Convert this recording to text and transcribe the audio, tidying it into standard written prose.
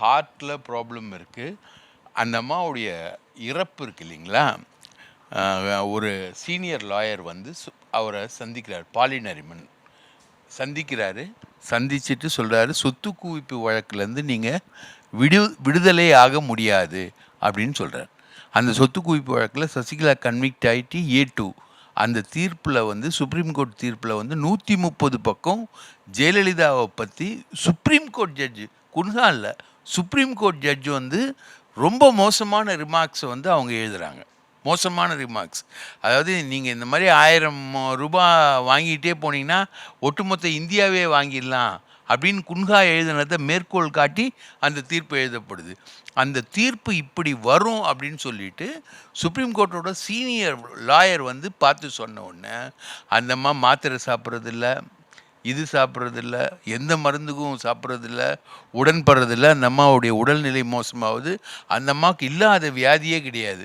ஹார்ட்டில் ப்ராப்ளம் இருக்குது. அந்த அம்மாவுடைய இறப்பு இருக்கு இல்லைங்களா, ஒரு சீனியர் லாயர் வந்து அவரை சந்திக்கிறார். பாலினரிமன் சந்திக்கிறாரு. சந்திச்சுட்டு சொல்கிறாரு, சொத்து குவிப்பு வழக்குலேருந்து நீங்கள் விடுதலை ஆக முடியாது அப்படின்னு சொல்கிறார். அந்த சொத்து குவிப்பு வழக்கில் சசிகலா கன்விக்ட் ஆகிட்டு A2 அந்த தீர்ப்பில் வந்து சுப்ரீம் கோர்ட் தீர்ப்பில் வந்து 130 பக்கம் ஜெயலலிதாவை பற்றி சுப்ரீம் கோர்ட் ஜட்ஜு குன்ஹா இல்லை, சுப்ரீம் கோர்ட் ஜட்ஜு வந்து ரொம்ப மோசமான ரிமார்க்ஸை வந்து அவங்க எழுதுகிறாங்க. மோசமான ரிமார்க்ஸ். அதாவது நீங்கள் இந்த மாதிரி 1000 ரூபாய் வாங்கிட்டே போனீங்கன்னா ஒட்டுமொத்த இந்தியாவே வாங்கிடலாம் அப்படின்னு குன்ஹா எழுதினதை மேற்கோள் காட்டி அந்த தீர்ப்பு எழுதப்படுது. அந்த தீர்ப்பு இப்படி வரும் அப்படின்னு சொல்லிட்டு சுப்ரீம் கோர்ட்டோட சீனியர் லாயர் வந்து பார்த்து சொன்ன உடனே அந்தம்மா மாத்திரை சாப்பிட்றதில்ல, இது சாப்பிட்றதில்ல, எந்த மருந்துக்கும் சாப்பிட்றதில்ல, உடன்படுறதில்ல. அந்த அம்மாவுடைய உடல்நிலை மோசமாகுது. அந்த அம்மாவுக்கு இல்லாத வியாதியே கிடையாது.